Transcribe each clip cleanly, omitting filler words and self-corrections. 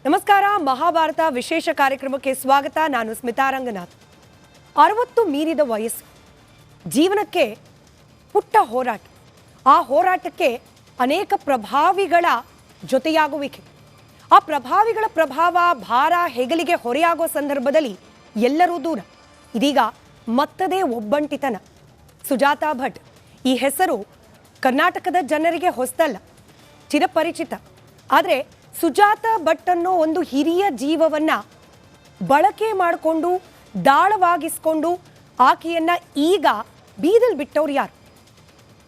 ನಮಸ್ಕಾರ. ಮಹಾಭಾರತ ವಿಶೇಷ ಕಾರ್ಯಕ್ರಮಕ್ಕೆ ಸ್ವಾಗತ. ನಾನು ಸ್ಮಿತಾ ರಂಗನಾಥ್. 60 ಮೀರಿದ ವಯಸ್ಸು, ಜೀವನಕ್ಕೆ ಪುಟ್ಟ ಹೋರಾಟ. ಆ ಹೋರಾಟಕ್ಕೆ ಅನೇಕ ಪ್ರಭಾವಿಗಳ ಜೊತೆಯಾಗುವಿಕೆ. ಆ ಪ್ರಭಾವಿಗಳ ಪ್ರಭಾವ, ಭಾರ, ಹೆಗಲಿಗೆ ಹೊರೆಯಾಗೋ ಸಂದರ್ಭದಲ್ಲಿ ಎಲ್ಲರೂ ದೂರ. ಇದೀಗ ಮತ್ತದೇ ಒಬ್ಬಂಟಿತನ. ಸುಜಾತಾ ಭಟ್ ಈ ಹೆಸರು ಕರ್ನಾಟಕದ ಜನರಿಗೆ ಹೊಸದಲ್ಲ, ಚಿರಪರಿಚಿತ. ಆದರೆ ಸುಜಾತಾ ಭಟ್ ಅನ್ನೋ ಒಂದು ಹಿರಿಯ ಜೀವವನ್ನ ಬಳಕೆ ಮಾಡಿಕೊಂಡು ದಾಳವಾಗಿಸ್ಕೊಂಡು ಆಕೆಯನ್ನ ಈಗ ಬೀದಿಲ್ ಬಿಟ್ಟವ್ರು ಯಾರು?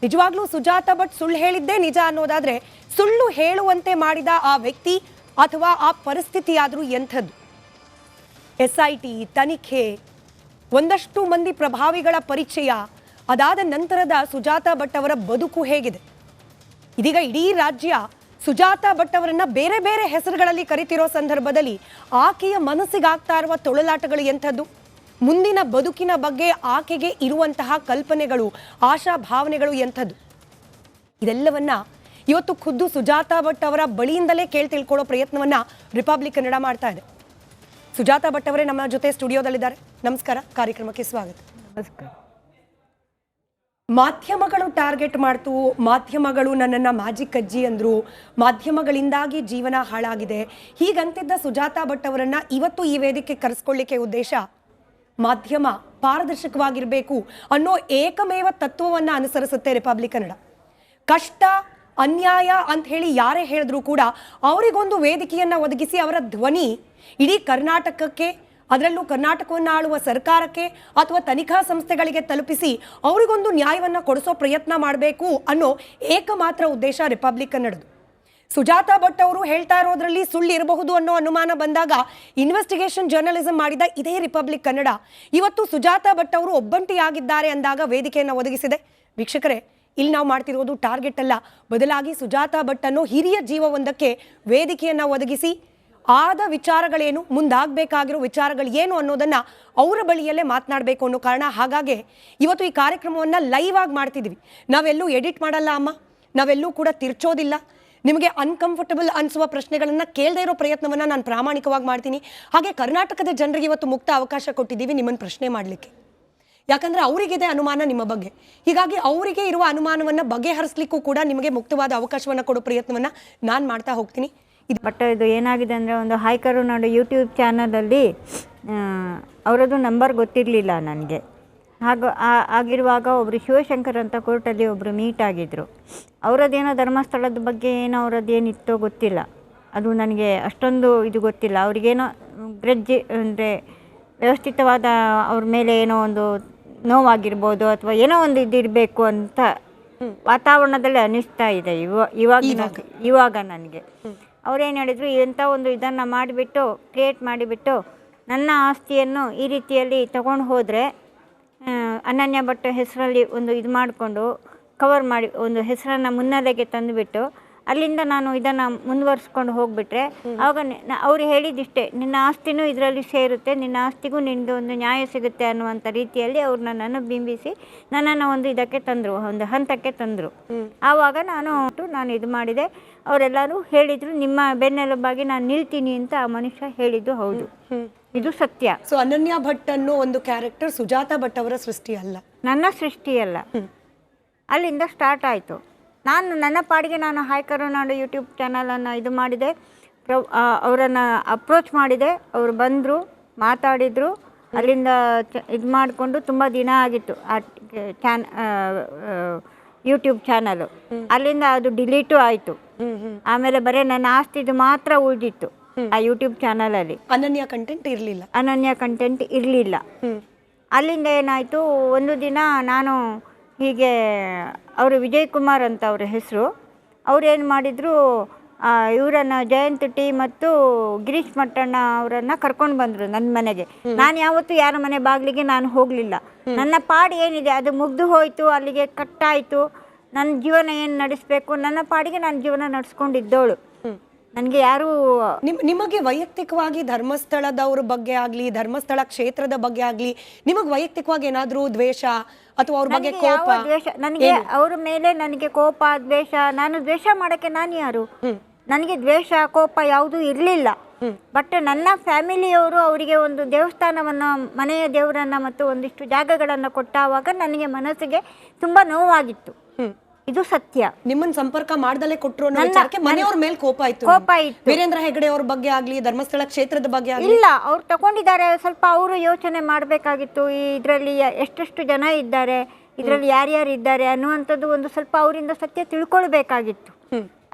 ನಿಜವಾಗ್ಲೂ ಸುಜಾತಾ ಭಟ್ ಸುಳ್ಳು ಹೇಳಿದ್ದೇ ನಿಜ ಅನ್ನೋದಾದ್ರೆ ಸುಳ್ಳು ಹೇಳುವಂತೆ ಮಾಡಿದ ಆ ವ್ಯಕ್ತಿ ಅಥವಾ ಆ ಪರಿಸ್ಥಿತಿ ಆದರೂ ಎಂಥದ್ದು? SIT ತನಿಖೆ, ಒಂದಷ್ಟು ಮಂದಿ ಪ್ರಭಾವಿಗಳ ಪರಿಚಯ, ಅದಾದ ನಂತರದ ಸುಜಾತಾ ಭಟ್ ಅವರ ಬದುಕು ಹೇಗಿದೆ? ಇದೀಗ ಇಡೀ ರಾಜ್ಯ ಸುಜಾತಾ ಭಟ್ ಅವರನ್ನ ಬೇರೆ ಬೇರೆ ಹೆಸರುಗಳಲ್ಲಿ ಕರಿತಿರೋ ಸಂದರ್ಭದಲ್ಲಿ ಆಕೆಯ ಮನಸ್ಸಿಗಾಗ್ತಾ ಇರುವ ತೊಳಲಾಟಗಳು ಎಂಥದ್ದು? ಮುಂದಿನ ಬದುಕಿನ ಬಗ್ಗೆ ಆಕೆಗೆ ಇರುವಂತಹ ಕಲ್ಪನೆಗಳು, ಆಶಾ ಭಾವನೆಗಳು ಎಂಥದ್ದು? ಇದೆಲ್ಲವನ್ನ ಇವತ್ತು ಖುದ್ದು ಸುಜಾತಾ ಭಟ್ ಅವರ ಬಳಿಯಿಂದಲೇ ತಿಳ್ಕೊಳ್ಳೋ ಪ್ರಯತ್ನವನ್ನ ರಿಪಬ್ಲಿಕ್ ಕನ್ನಡ ಮಾಡ್ತಾ ಇದೆ. ಸುಜಾತಾ ಭಟ್ ಅವರೇ ನಮ್ಮ ಜೊತೆ ಸ್ಟುಡಿಯೋದಲ್ಲಿದ್ದಾರೆ. ನಮಸ್ಕಾರ, ಕಾರ್ಯಕ್ರಮಕ್ಕೆ ಸ್ವಾಗತ. ನಮಸ್ಕಾರ. ಮಾಧ್ಯಮಗಳು ಟಾರ್ಗೆಟ್ ಮಾಡ್ತು, ಮಾಧ್ಯಮಗಳು ನನ್ನನ್ನು ಮ್ಯಾಜಿಕ್ ಅಜ್ಜಿ ಅಂದ್ರು, ಮಾಧ್ಯಮಗಳಿಂದಾಗಿ ಜೀವನ ಹಾಳಾಗಿದೆ, ಹೀಗಂತಿದ್ದ ಸುಜಾತಾ ಭಟ್ ಅವರನ್ನ ಇವತ್ತು ಈ ವೇದಿಕೆ ಕರೆಸ್ಕೊಳ್ಳಿಕ್ಕೆ ಉದ್ದೇಶ ಮಾಧ್ಯಮ ಪಾರದರ್ಶಕವಾಗಿರಬೇಕು ಅನ್ನೋ ಏಕಮೇವ ತತ್ವವನ್ನು ಅನುಸರಿಸುತ್ತೆ ರಿಪಬ್ಲಿಕ್ ಕನ್ನಡ. ಕಷ್ಟ, ಅನ್ಯಾಯ ಅಂತ ಹೇಳಿ ಯಾರೇ ಹೇಳಿದ್ರು ಕೂಡ ಅವರಿಗೊಂದು ವೇದಿಕೆಯನ್ನು ಒದಗಿಸಿ ಅವರ ಧ್ವನಿ ಇಡೀ ಕರ್ನಾಟಕಕ್ಕೆ, ಅದರಲ್ಲೂ ಕರ್ನಾಟಕವನ್ನು ಆಳುವ ಸರ್ಕಾರಕ್ಕೆ ಅಥವಾ ತನಿಖಾ ಸಂಸ್ಥೆಗಳಿಗೆ ತಲುಪಿಸಿ ಅವರಿಗೊಂದು ನ್ಯಾಯವನ್ನು ಕೊಡಿಸೋ ಪ್ರಯತ್ನ ಮಾಡಬೇಕು ಅನ್ನೋ ಏಕಮಾತ್ರ ಉದ್ದೇಶ ರಿಪಬ್ಲಿಕ್ ಕನ್ನಡದು. ಸುಜಾತಾ ಭಟ್ ಅವರು ಹೇಳ್ತಾ ಇರೋದ್ರಲ್ಲಿ ಸುಳ್ಳು ಇರಬಹುದು ಅನ್ನೋ ಅನುಮಾನ ಬಂದಾಗ ಇನ್ವೆಸ್ಟಿಗೇಷನ್ ಜರ್ನಲಿಸಂ ಮಾಡಿದ ಇದೇ ರಿಪಬ್ಲಿಕ್ ಕನ್ನಡ ಇವತ್ತು ಸುಜಾತಾ ಭಟ್ ಅವರು ಒಬ್ಬಂಟಿಯಾಗಿದ್ದಾರೆ ಅಂದಾಗ ವೇದಿಕೆಯನ್ನು ಒದಗಿಸಿದೆ. ವೀಕ್ಷಕರೇ, ಇಲ್ಲಿ ನಾವು ಮಾಡ್ತಿರೋದು ಟಾರ್ಗೆಟ್ ಅಲ್ಲ, ಬದಲಾಗಿ ಸುಜಾತಾ ಭಟ್ ಅನ್ನೋ ಹಿರಿಯ ಜೀವವೊಂದಕ್ಕೆ ವೇದಿಕೆಯನ್ನು ಒದಗಿಸಿ ಆದ ವಿಚಾರಗಳೇನು, ಮುಂದಾಗಬೇಕಾಗಿರೋ ವಿಚಾರಗಳು ಏನು ಅನ್ನೋದನ್ನು ಅವರ ಬಳಿಯಲ್ಲೇ ಮಾತನಾಡಬೇಕು ಅನ್ನೋ ಕಾರಣ. ಹಾಗಾಗಿ ಇವತ್ತು ಈ ಕಾರ್ಯಕ್ರಮವನ್ನು ಲೈವ್ ಆಗಿ ಮಾಡ್ತಿದ್ವಿ. ನಾವೆಲ್ಲೂ ಎಡಿಟ್ ಮಾಡಲ್ಲ ಅಮ್ಮ, ನಾವೆಲ್ಲೂ ಕೂಡ ತಿರ್ಚೋದಿಲ್ಲ. ನಿಮಗೆ ಅನ್ಕಂಫರ್ಟಬಲ್ ಅನಿಸುವ ಪ್ರಶ್ನೆಗಳನ್ನು ಕೇಳದೇ ಇರೋ ಪ್ರಯತ್ನವನ್ನು ನಾನು ಪ್ರಾಮಾಣಿಕವಾಗಿ ಮಾಡ್ತೀನಿ. ಹಾಗೆ ಕರ್ನಾಟಕದ ಜನರಿಗೆ ಇವತ್ತು ಮುಕ್ತ ಅವಕಾಶ ಕೊಟ್ಟಿದ್ದೀವಿ ನಿಮ್ಮನ್ನು ಪ್ರಶ್ನೆ ಮಾಡಲಿಕ್ಕೆ. ಯಾಕಂದರೆ ಅವರಿಗಿದೆ ಅನುಮಾನ ನಿಮ್ಮ ಬಗ್ಗೆ. ಹೀಗಾಗಿ ಅವರಿಗೆ ಇರುವ ಅನುಮಾನವನ್ನು ಬಗೆಹರಿಸಲಿಕ್ಕೂ ಕೂಡ ನಿಮಗೆ ಮುಕ್ತವಾದ ಅವಕಾಶವನ್ನು ಕೊಡೋ ಪ್ರಯತ್ನವನ್ನು ನಾನು ಮಾಡ್ತಾ ಹೋಗ್ತೀನಿ. ಬಟ್ ಇದು ಏನಾಗಿದೆ ಅಂದರೆ, ಒಂದು ಹಾಯ್ ಕರುನಾಡು ಯೂಟ್ಯೂಬ್ ಚಾನಲಲ್ಲಿ ಅವರದ್ದು ನಂಬರ್ ಗೊತ್ತಿರಲಿಲ್ಲ ನನಗೆ. ಆಗಿರುವಾಗ ಒಬ್ಬರು ಶಿವಶಂಕರ್ ಅಂತ ಕೋರ್ಟಲ್ಲಿ ಒಬ್ಬರು ಮೀಟ್ ಆಗಿದ್ದರು. ಅವರದ್ದೇನೋ ಧರ್ಮಸ್ಥಳದ ಬಗ್ಗೆ ಏನೋ ಅವರದ್ದೇನಿತ್ತೋ ಗೊತ್ತಿಲ್ಲ, ಅದು ನನಗೆ ಅಷ್ಟೊಂದು ಇದು ಗೊತ್ತಿಲ್ಲ. ಅವ್ರಿಗೇನೋ ಗ್ರಜ್ಜಿ ಅಂದರೆ ವ್ಯವಸ್ಥಿತವಾದ ಅವ್ರ ಮೇಲೆ ಏನೋ ಒಂದು ನೋವಾಗಿರ್ಬೋದು ಅಥವಾ ಏನೋ ಒಂದು ಇದಿರಬೇಕು ಅಂತ ವಾತಾವರಣದಲ್ಲಿ ಅನ್ನಿಸ್ತಾ ಇದೆ ಇವಾಗ ನನಗೆ. ಅವರೇನು ಹೇಳಿದರು, ಎಂಥ ಒಂದು ಇದನ್ನು ಮಾಡಿಬಿಟ್ಟು ಕ್ರಿಯೇಟ್ ಮಾಡಿಬಿಟ್ಟು ನನ್ನ ಆಸ್ತಿಯನ್ನು ಈ ರೀತಿಯಲ್ಲಿ ತಗೊಂಡು ಹೋದರೆ ಅನನ್ಯ ಭಟ್ ಹೆಸರಲ್ಲಿ ಒಂದು ಇದು ಮಾಡಿಕೊಂಡು ಕವರ್ ಮಾಡಿ ಒಂದು ಹೆಸರನ್ನು ಮುನ್ನೆಲೆಗೆ ತಂದುಬಿಟ್ಟು ಅಲ್ಲಿಂದ ನಾನು ಇದನ್ನು ಮುಂದುವರಿಸ್ಕೊಂಡು ಹೋಗಿಬಿಟ್ರೆ ಆವಾಗ ಅವ್ರು ಹೇಳಿದಿಷ್ಟೇ, ನಿನ್ನ ಆಸ್ತಿನೂ ಇದರಲ್ಲಿ ಸೇರುತ್ತೆ, ನಿನ್ನ ಆಸ್ತಿಗೂ ನಿನಗೆ ಒಂದು ನ್ಯಾಯ ಸಿಗುತ್ತೆ ಅನ್ನುವಂಥ ರೀತಿಯಲ್ಲಿ ಅವ್ರು ನನ್ನನ್ನು ಬಿಂಬಿಸಿ ನನ್ನನ್ನು ಒಂದು ಇದಕ್ಕೆ ತಂದರು, ಒಂದು ಹಂತಕ್ಕೆ ತಂದರು. ಆವಾಗ ನಾನು ಇದು ಮಾಡಿದೆ. ಅವರೆಲ್ಲರೂ ಹೇಳಿದರು, ನಿಮ್ಮ ಬೆನ್ನೆಲುಬಾಗಿ ನಾನು ನಿಲ್ತೀನಿ ಅಂತ ಆ ಮನುಷ್ಯ ಹೇಳಿದ್ದು ಹೌದು, ಇದು ಸತ್ಯ. ಸೊ ಅನನ್ಯ ಭಟ್ ಅನ್ನೋ ಒಂದು ಕ್ಯಾರೆಕ್ಟರ್ ಸುಜಾತಾ ಭಟ್ ಅವರ ಸೃಷ್ಟಿ ಅಲ್ಲ, ನನ್ನ ಸೃಷ್ಟಿಯಲ್ಲ. ಅಲ್ಲಿಂದ ಸ್ಟಾರ್ಟ್ ಆಯಿತು. ನನ್ನ ಪಾಡಿಗೆ ನಾನು ಹಾಯ್ ಕರುನಾಡು ಯೂಟ್ಯೂಬ್ ಚಾನಲನ್ನು ಇದು ಮಾಡಿದೆ, ಅವರನ್ನು ಅಪ್ರೋಚ್ ಮಾಡಿದೆ. ಅವರು ಬಂದರು, ಮಾತಾಡಿದರು. ಅಲ್ಲಿಂದ ಇದು ಮಾಡಿಕೊಂಡು ತುಂಬ ದಿನ ಆಗಿತ್ತು ಆ ಯೂಟ್ಯೂಬ್ ಚಾನಲು. ಅಲ್ಲಿಂದ ಅದು ಡಿಲೀಟು ಆಯಿತು. ಆಮೇಲೆ ಬರೀ ನನ್ನ ಆಸ್ತಿದು ಮಾತ್ರ ಉಳಿದಿತ್ತು ಆ ಯೂಟ್ಯೂಬ್ ಚಾನಲಲ್ಲಿ. ಅನನ್ಯ ಕಂಟೆಂಟ್ ಇರಲಿಲ್ಲ. ಅಲ್ಲಿಂದ ಏನಾಯಿತು, ಒಂದು ದಿನ ನಾನು ಹೀಗೆ ಅವರು ವಿಜಯ್ ಕುಮಾರ್ ಅಂತ ಅವರ ಹೆಸರು, ಅವ್ರೇನು ಮಾಡಿದರು, ಇವರನ್ನು ಜಯಂತ್ ಟಿ ಮತ್ತು ಗಿರೀಶ್ ಮಟ್ಟಣ್ಣ ಅವರನ್ನು ಕರ್ಕೊಂಡು ಬಂದರು ನನ್ನ ಮನೆಗೆ. ನಾನು ಯಾವತ್ತೂ ಯಾರ ಮನೆ ಬಾಗಿಲಿಗೆ ನಾನು ಹೋಗಲಿಲ್ಲ. ನನ್ನ ಪಾಡು ಏನಿದೆ ಅದು ಮುಗ್ದು ಹೋಯಿತು, ಅಲ್ಲಿಗೆ ಕಟ್ಟಾಯಿತು. ನನ್ನ ಜೀವನ ಏನು ನಡೆಸಬೇಕು, ನನ್ನ ಪಾಡಿಗೆ ನಾನು ಜೀವನ ನಡೆಸ್ಕೊಂಡಿದ್ದವಳು. ನನಗೆ ಯಾರು ನಿಮಗೆ ವೈಯಕ್ತಿಕವಾಗಿ ಧರ್ಮಸ್ಥಳದವ್ರ ಬಗ್ಗೆ ಆಗಲಿ, ಧರ್ಮಸ್ಥಳ ಕ್ಷೇತ್ರದ ಬಗ್ಗೆ ಆಗಲಿ ನಿಮಗೆ ವೈಯಕ್ತಿಕವಾಗಿ ಏನಾದರೂ ದ್ವೇಷ ಅಥವಾ ಅವ್ರ ಬಗ್ಗೆ ಕೋಪ? ದ್ವೇಷ ನನಗೆ ಅವ್ರ ಮೇಲೆ ನನಗೆ ಕೋಪ ದ್ವೇಷ. ನಾನು ದ್ವೇಷ ಮಾಡೋಕ್ಕೆ ನಾನು ಯಾರು? ನನಗೆ ದ್ವೇಷ ಕೋಪ ಯಾವುದೂ ಇರಲಿಲ್ಲ. ಬಟ್ ನನ್ನ ಫ್ಯಾಮಿಲಿಯವರು ಅವರಿಗೆ ಒಂದು ದೇವಸ್ಥಾನವನ್ನು, ಮನೆಯ ದೇವರನ್ನ ಮತ್ತು ಒಂದಿಷ್ಟು ಜಾಗಗಳನ್ನು ಕೊಟ್ಟಾವಾಗ ನನಗೆ ಮನಸ್ಸಿಗೆ ತುಂಬ ನೋವಾಗಿತ್ತು. ಇದು ಸತ್ಯ. ನಿಮ್ಮನ್ನ ಸಂಪರ್ಕ ಮಾಡ್ದಲೇ ಕೊಟ್ರು ಅನ್ನೋ ವಿಚಾರಕ್ಕೆ ಮನೆಯವ್ರ ಮೇಲೆ ಕೋಪ ಇತ್ತು. ವೀರೇಂದ್ರ ಹೆಗಡೆ ಅವ್ರ ಬಗ್ಗೆ ಆಗ್ಲಿ, ಧರ್ಮಸ್ಥಳ ಕ್ಷೇತ್ರದ ಬಗ್ಗೆ ಆಗ್ಲಿ ಇಲ್ಲ, ಅವ್ರು ತಗೊಂಡಿದ್ದಾರೆ. ಸ್ವಲ್ಪ ಅವರು ಯೋಚನೆ ಮಾಡಬೇಕಾಗಿತ್ತು. ಈ ಇದರಲ್ಲಿ ಎಷ್ಟೆಷ್ಟು ಜನ ಇದ್ದಾರೆ, ಇದರಲ್ಲಿ ಯಾರ್ಯಾರು ಇದ್ದಾರೆ ಅನ್ನುವಂಥದ್ದು ಒಂದು ಸ್ವಲ್ಪ ಅವರಿಂದ ಸತ್ಯ ತಿಳ್ಕೊಳ್ಬೇಕಾಗಿತ್ತು.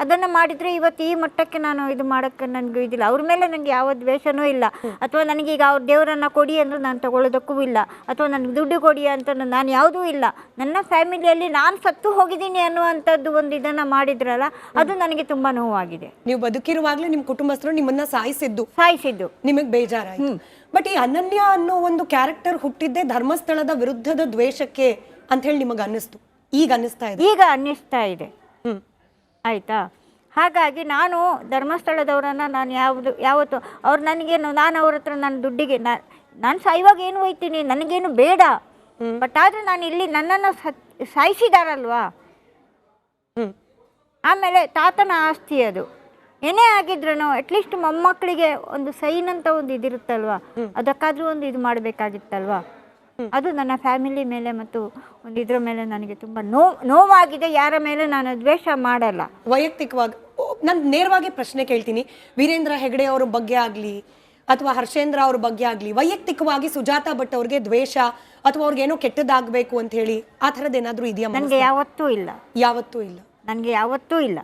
ಅದನ್ನು ಮಾಡಿದರೆ ಇವತ್ತು ಈ ಮಟ್ಟಕ್ಕೆ ನಾನು ಇದು ಮಾಡೋಕ್ಕೆ ನನಗೂ ಇದಿಲ್ಲ. ಅವ್ರ ಮೇಲೆ ನನಗೆ ಯಾವ ದ್ವೇಷನೂ ಇಲ್ಲ, ಅಥವಾ ನನಗೀಗ ಅವ್ರ ದೇವರನ್ನು ಕೊಡಿ ಅಂದರೂ ನಾನು ತಗೊಳ್ಳೋದಕ್ಕೂ ಇಲ್ಲ, ಅಥವಾ ನನಗೆ ದುಡ್ಡು ಕೊಡಿ ಅಂತ ನಾನು ಯಾವುದೂ ಇಲ್ಲ. ನನ್ನ ಫ್ಯಾಮಿಲಿಯಲ್ಲಿ ನಾನು ಸತ್ತು ಹೋಗಿದ್ದೀನಿ ಅನ್ನುವಂಥದ್ದು ಒಂದು ಇದನ್ನು ಮಾಡಿದ್ರಲ್ಲ, ಅದು ನನಗೆ ತುಂಬ ನೋವಾಗಿದೆ. ನೀವು ಬದುಕಿರುವಾಗಲೇ ನಿಮ್ಮ ಕುಟುಂಬಸ್ಥರು ನಿಮ್ಮನ್ನ ಸಾಯಿಸಿದ್ದು ನಿಮಗೆ ಬೇಜಾರಾಯ್ತು. ಬಟ್ ಈ ಅನನ್ಯ ಅನ್ನೋ ಒಂದು ಕ್ಯಾರೆಕ್ಟರ್ ಹುಟ್ಟಿದ್ದೇ ಧರ್ಮಸ್ಥಳದ ವಿರುದ್ಧದ ದ್ವೇಷಕ್ಕೆ ಅಂತ ಹೇಳಿ ನಿಮಗೆ ಅನ್ನಿಸ್ತು, ಈಗ ಅನ್ನಿಸ್ತಾ ಇದೆ. ಆಯಿತಾ? ಹಾಗಾಗಿ ನಾನು ಧರ್ಮಸ್ಥಳದವರನ್ನು ನಾನು ಯಾವತ್ತು ಅವ್ರು ನನಗೇನು, ನಾನು ಅವ್ರ ಹತ್ರ ನನ್ನ ದುಡ್ಡಿಗೆ ನಾನು ಸಾಯುವಾಗ ಏನು ಹೋಯ್ತೀನಿ, ನನಗೇನು ಬೇಡ. ಬಟ್ ಆದರೆ ನಾನು ಇಲ್ಲಿ ನನ್ನನ್ನು ಸಾಯಿಸಿದಾರಲ್ವಾ. ಆಮೇಲೆ ತಾತನ ಆಸ್ತಿ ಅದು ಏನೇ ಆಗಿದ್ರು ಅಟ್ಲೀಸ್ಟ್ ಮೊಮ್ಮಕ್ಕಳಿಗೆ ಒಂದು ಸೈನ್ ಅಂತ ಒಂದು ಇದಿರುತ್ತಲ್ವ, ಅದಕ್ಕಾದ್ರೂ ಒಂದು ಇದು ಮಾಡಬೇಕಾಗಿತ್ತಲ್ವ. ಅದು ನನ್ನ ಫ್ಯಾಮಿಲಿ ಮೇಲೆ ಮತ್ತು ಒಂದು ಇದ್ರ ಮೇಲೆ ನನಗೆ ತುಂಬ ನೋವಾಗಿದೆ. ಯಾರ ಮೇಲೆ ನಾನು ದ್ವೇಷ ಮಾಡಲ್ಲ. ವೈಯಕ್ತಿಕವಾಗಿ ನಾನು ನೇರವಾಗಿ ಪ್ರಶ್ನೆ ಕೇಳ್ತೀನಿ. ವೀರೇಂದ್ರ ಹೆಗಡೆ ಅವ್ರ ಬಗ್ಗೆ ಆಗ್ಲಿ ಅಥವಾ ಹರ್ಷೇಂದ್ರ ಅವ್ರ ಬಗ್ಗೆ ಆಗ್ಲಿ, ವೈಯಕ್ತಿಕವಾಗಿ ಸುಜಾತಾ ಭಟ್ ಅವ್ರಿಗೆ ದ್ವೇಷ ಅಥವಾ ಅವ್ರಿಗೇನೋ ಕೆಟ್ಟದಾಗಬೇಕು ಅಂತ ಹೇಳಿ ಆ ಥರದ್ದು ಏನಾದರೂ ಇದೆಯಾ? ನನಗೆ ಯಾವತ್ತೂ ಇಲ್ಲ. ನನಗೆ ಯಾವತ್ತೂ ಇಲ್ಲ.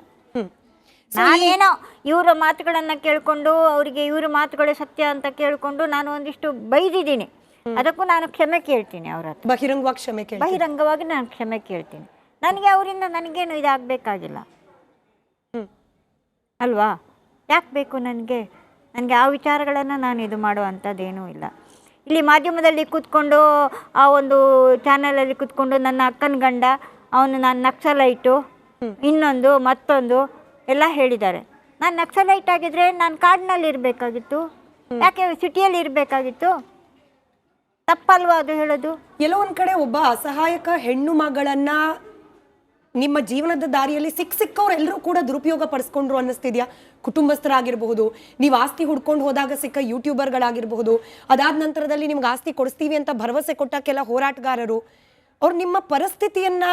ನಾನೇನೋ ಇವರ ಮಾತುಗಳನ್ನು ಕೇಳಿಕೊಂಡು, ಅವರಿಗೆ ಇವರ ಮಾತುಗಳೇ ಸತ್ಯ ಅಂತ ಕೇಳಿಕೊಂಡು ನಾನು ಒಂದಿಷ್ಟು ಬೈದಿದ್ದೀನಿ. ಅದಕ್ಕೂ ನಾನು ಕ್ಷಮೆ ಕೇಳ್ತೀನಿ ಅವ್ರ ಹತ್ರ. ಬಹಿರಂಗವಾಗಿ ನಾನು ಕ್ಷಮೆ ಕೇಳ್ತೀನಿ. ನನಗೆ ಅವರಿಂದ ನನಗೇನು ಇದಾಗಬೇಕಾಗಿಲ್ಲ ಅಲ್ವಾ? ಯಾಕೆ ಬೇಕು ನನಗೆ ಆ ವಿಚಾರಗಳನ್ನು ನಾನು ಇದು ಮಾಡುವಂಥದ್ದೇನೂ ಇಲ್ಲ. ಇಲ್ಲಿ ಮಾಧ್ಯಮದಲ್ಲಿ ಕೂತ್ಕೊಂಡು, ಆ ಒಂದು ಚಾನಲಲ್ಲಿ ಕೂತ್ಕೊಂಡು ನನ್ನ ಅಕ್ಕನ ಗಂಡ ನಾನು ನಕ್ಸಲೈಟು, ಇನ್ನೊಂದು ಮತ್ತೊಂದು ಎಲ್ಲ ಹೇಳಿದ್ದಾರೆ. ನಾನು ನಕ್ಸಲೈಟ್ ಆಗಿದ್ರೆ ನಾನು ಕಾಡಿನಲ್ಲಿ ಇರಬೇಕಾಗಿತ್ತು, ಯಾಕೆ ಸಿಟಿಯಲ್ಲಿ ಇರಬೇಕಾಗಿತ್ತು? ತಪ್ಪಲ್ವಾ ಅದು ಹೇಳೋದು? ಎಲ್ಲೋ ಒಂದ್ ಕಡೆ ಒಬ್ಬ ಅಸಹಾಯಕ ಹೆಣ್ಣು ಮಗಳನ್ನ ನಿಮ್ಮ ಜೀವನದ ದಾರಿಯಲ್ಲಿ ಸಿಕ್ಕವ್ರೆಲ್ಲರೂ ಕೂಡ ದುರುಪಯೋಗ ಪಡಿಸ್ಕೊಂಡ್ರು ಅನ್ನಿಸ್ತಿದ್ಯಾ? ಕುಟುಂಬಸ್ಥರಾಗಿರಬಹುದು, ನೀವು ಆಸ್ತಿ ಹುಡ್ಕೊಂಡು ಹೋದಾಗ ಸಿಕ್ಕ ಯೂಟ್ಯೂಬರ್ಗಳಾಗಿರಬಹುದು, ಅದಾದ ನಂತರದಲ್ಲಿ ನಿಮ್ಗೆ ಆಸ್ತಿ ಕೊಡಿಸ್ತೀವಿ ಅಂತ ಭರವಸೆ ಕೊಟ್ಟ ಕೆಲ ಹೋರಾಟಗಾರರು, ಅವ್ರು ನಿಮ್ಮ ಪರಿಸ್ಥಿತಿಯನ್ನ